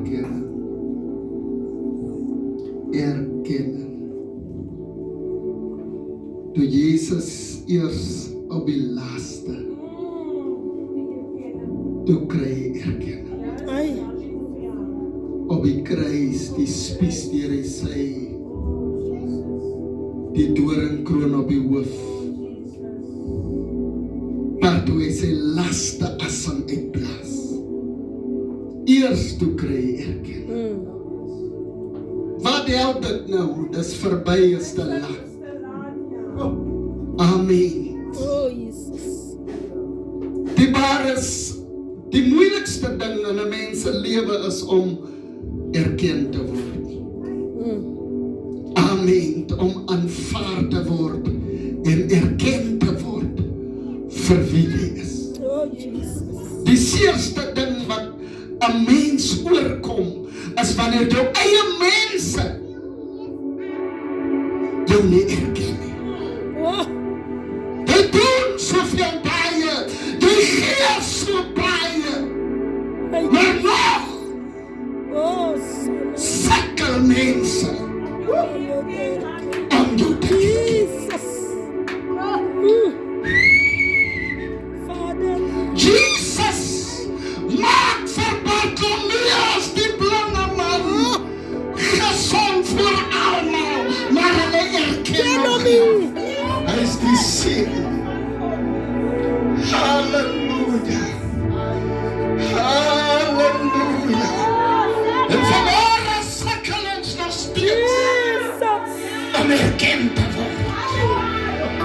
erkennen. Erkennen. Toe Jesus eers op die laaste, toe kry hy erkenning. Ai. Op die kruis, die spies deur hy sy, die doringkroon op die hoof. Maar toe hy sy laste asem uitblaas, eers toe kry hy erkenning. Wat help dit nou? Dis verby, is te laat. Amen. Oh, Jesus. Die waar is, die moeilikste ding in 'n mens se lewe is om erken te word. Amen. Om aanvaar te word en erken te word vir wie jy is. Oh, Jesus. Die seerste ding wat 'n mens oorkom is wanneer jou eie mense jou nie erken nie. Oh, Jy doen soveel baie, jy gee so baie, ai. maar nog Oh, son. sukkel mense om jou te erken. Jesus. Vader. Jesus maak vir Bartimeus die blinde man gesond vir almal, maar hulle erken hom nie. Hy is die seun. Halleluja. Halleluja. En vanmôre sukkel ons nog steeds Jesus. om erken te word.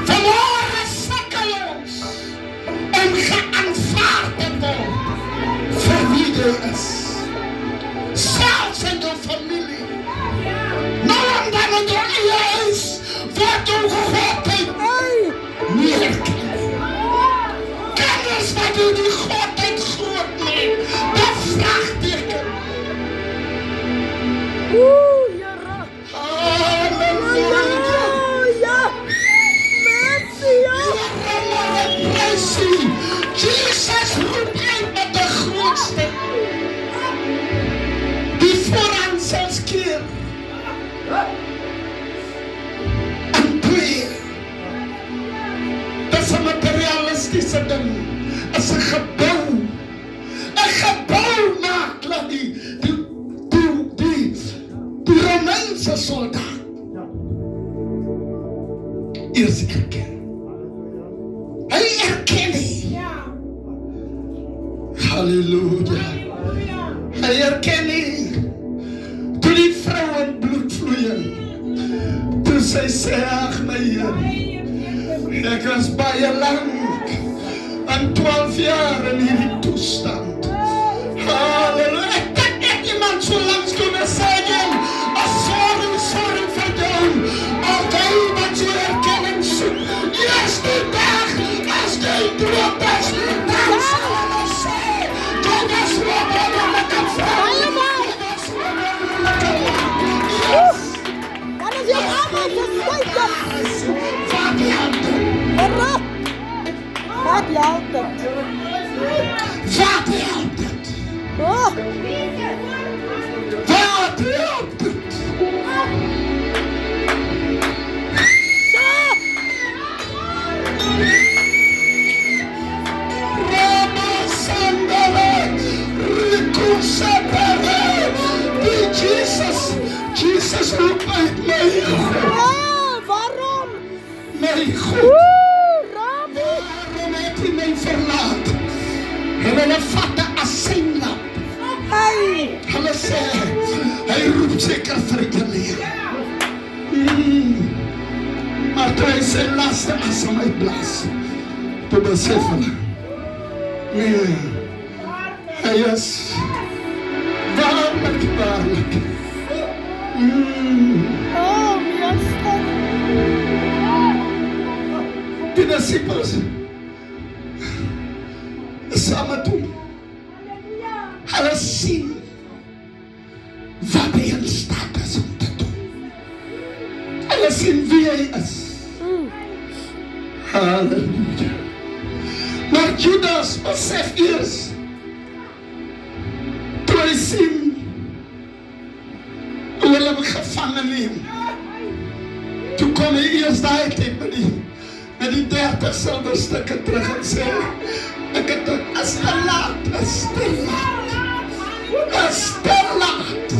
Vanmôre sukkel ons om geaanvaar te word vir wie jy is. Selfs in jou familie. Nou en dan in jou eie huis word jou godheid nie erken. Kinders wat jou die godheid groot maak, bevraagteken. Jara. Halleluja. Ja. Merci, ja. Jesus roep uit met de grootste. Die vooraan zelfs keer. En twee. Dat is een materialistische ding. Dat is een gebouw. Een gebouw maakt dat die Romeinse soldaat. Eerst erkennen. Hij erkent. Halleluja. Hij erkent. Toen die vrouwen bloed vloeien. Toen zij zei, ach my Heer, ik was baie lang. En 12 jaar in hierdie toestand. Halleluja. Ik denk net iemand zo langs kunnen zeggen. Sorry voor jou. Altijd wat je erkenning zoekt. Juist die dag, als jij dood is, dan zal alles zijn. Dat is wat we met een vrouw. Dat is wat we met een man. Yes. Dat is je allemaal verspreiden. Wat helpt het? Hurra. Wat helpt het? Wat helpt het? Oh. Wat helpt het? Jesus roep uit my God. Waarom? My God. Rabbi. Waarom het hy my verlaat? En hulle vat 'n asynlamp. Hey. Hulle sê, hy roep seker vir Elia. Maar toe hy sy laaste asem uitblaas, toe besef hulle, nee, hy is waarlik. Oh, yes. Die disciples saam met hom. Hulle sien wat hy in staat is om te doen. Hulle sien wie hy is. Halleluja. Maar Judas besef eers, toe hy sien gevangen neem. Toen kom hij eerst daar met die 30 zilverstukken terug en zei, ik het ook, is te laat, is te laat, is te laat.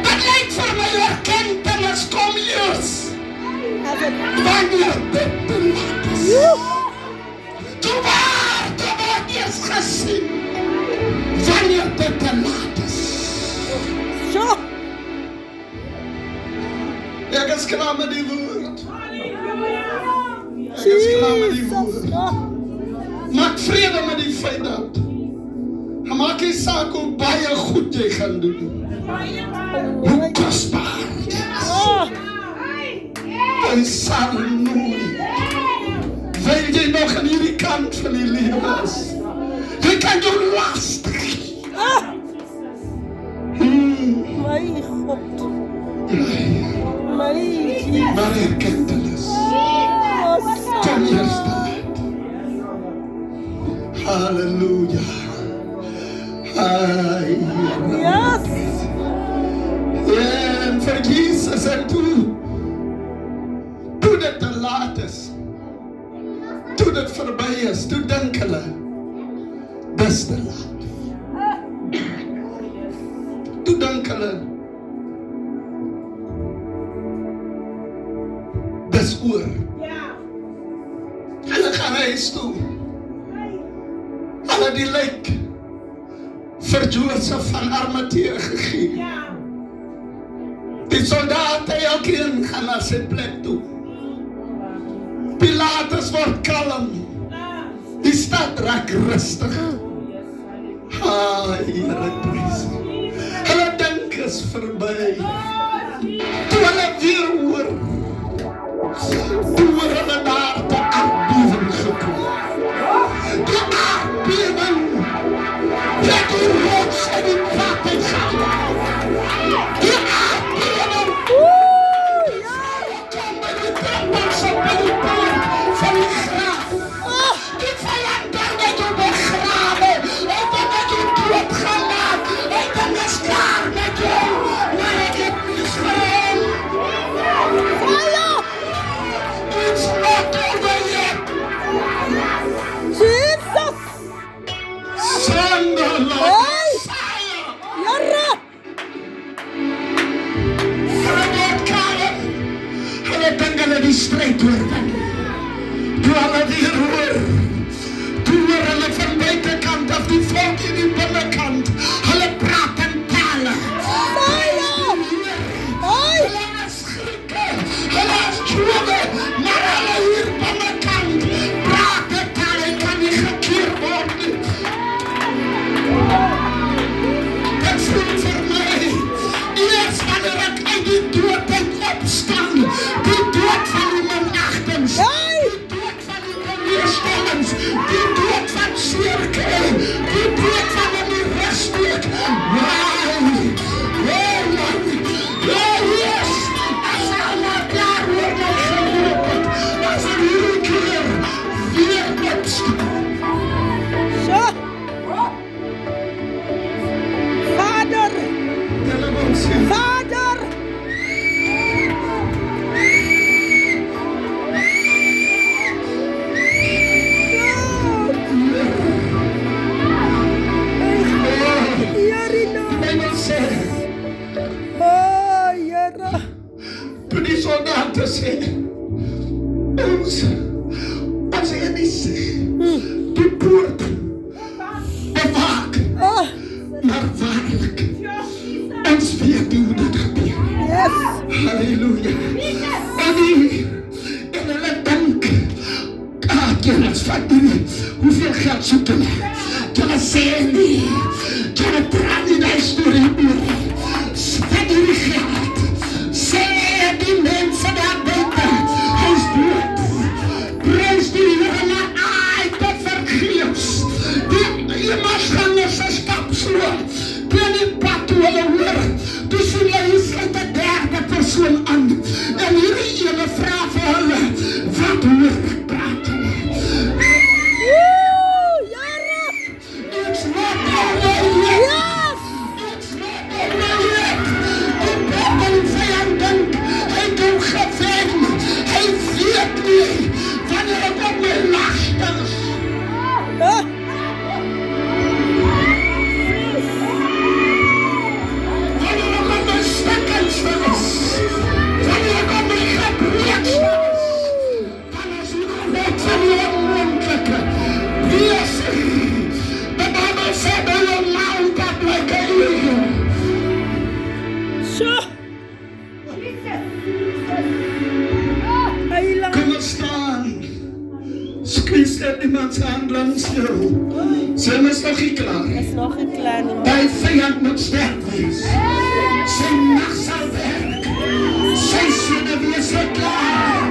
Dat lijkt voor mij erkentenis, kom eerst. Wanneer dit te laat is. Toen wordt eerst gezien. Wanneer dit te laat is. Zo. Ik is klaar met die woord. Ik is klaar met die woord. Maak vrede met die feit dat. Maak die zaak hoe baie goed jy gaan doen. Hoe kostbaar het is. Hy sal nooit. Wil jy nog aan hierdie kant van die lewe is? Jy kan jou lastig. My God. My Jesus. Maar erkentenis. Kom eerst uit. Halleluja. Yes. En vir Jesus en toe dit te laat is, toe dit verby is, toe dink hulle, dis te laat. Toe dink hulle, dis oor. Hulle gaan huis toe. Hulle die lijk vir Josef van Arimatea gegee. Die soldaten elkeen gaan na sy plek toe. Pilatus word kalm. Die stad raak rustig. Here prys. Hulle dink is verby. Toe hulle weer hoor. Toe hulle daar te aardbewing gekom. Die aardbewing het die rots en die water gaan. Die aardbewing kom by die tempels en by die poort van die graf. Die vijanden het jou begraven, het jou doodgemaakt, het is klaar met jou, maar ek het niets vir hom. It's not over yet. Jesus. Sandala. Hey. Jara. Hulle dink hulle die strijd oorwin. Toe hulle weer hoor. Toe hoor hulle van buitenkant af die volk in die binnenkant. Hulle praat in tale. Hulle is Grieke. Hulle is Jode. Maar hulle hier binnenkant praat in tale. Kan nie gekeer word nie. Dit voel vir my. Eers wanneer ek uit die dood opstaan, die dood van die minachtings, die dood van die teleurstellings, die dood van seerkry, die dood van in die rustweek. Yes, as hy maar klaar hoor my geloop het, as hy hierdie keer weer opstaan. Zo. Vader. Vader. Toe die soldaten sê, ons het die poort bewaak, maar waarlik, ons weet hoe dit gebeur. Yes. Halleluja. En hulle dink, kennis van die, hoeveel geld soek hulle? Hulle sê nie, hulle praat nie die storie oor. Van die geld, sê die mense daar buiten, hy is dood. Prys die Here na uit te vergeefs. Die immers is stap so, teen die pad toe hulle hoor, toe sien hulle sluit 'n derde persoon aan. En hierdie ene vra vir hulle, wat hoor praat hulle? Jara. It's not over yet. Yes. It's not over yet. Die battle jou. Sy is nog nie klaar. Is nog nie klaar nie. Die vyand moet sterk wees. Sy mag sal werk. Sy senuwees sal klaar.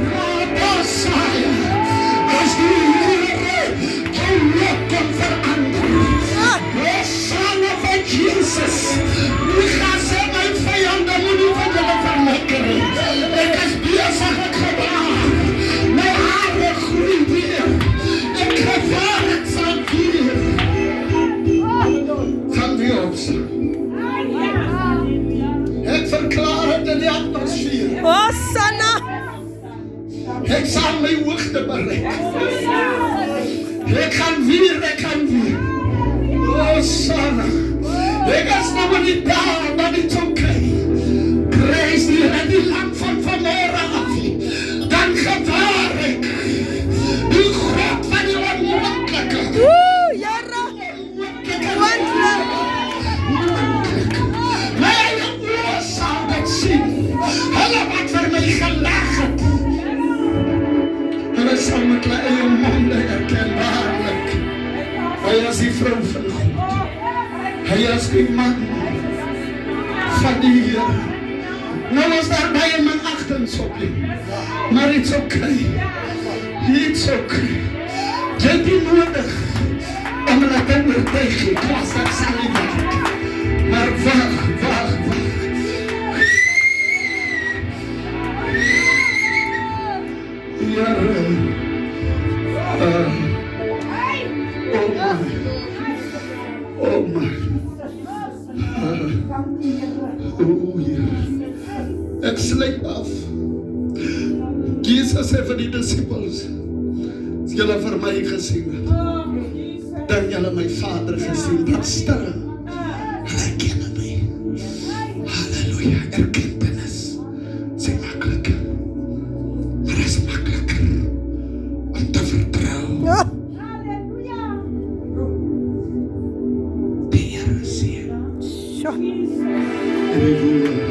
Rabosaya, as die Here jou lot kan verander. O Son of Jesus, wie gaan sê my vyande moet nie van julle verlekker nie. Ek is besig met gedraag. My hare groei weer. Ek gevaar het sal weer. Gaan weer opstaan. Ek verklaar het in die atmosfeer. Hosanna. Ek sal my hoogte bereik. Ek kan weer. Hosanna. Ek is nog nie daar, maar it's okay. Prijs die Here die lam van vanmorgen af. Dan gevaar ek die God van die onmoontlike. Here. My eie oor sal dit sien. Hulle wat vir my gelag het. Hulle sal met my eie monde erken waarlik. Hy is die vrou van God. Hy is die man van die Here. Nou is daar baie minachtings op jou. Maar it's okay. It's okay. Jy het nie nodig om hulle te oortuig nie. Klas, dat sal nie werk. Maar wag. Here, oh my. Ek sluit af. Jesus het vir die disciples, as julle vir my gesien het, dan julle my Vader gesien, dat sterre, hulle ken my. Halleluja, erkentenis, sê makkelijk, maar is makkelijker om te vertrouw. Die Here sê, Sjoe. en die woord,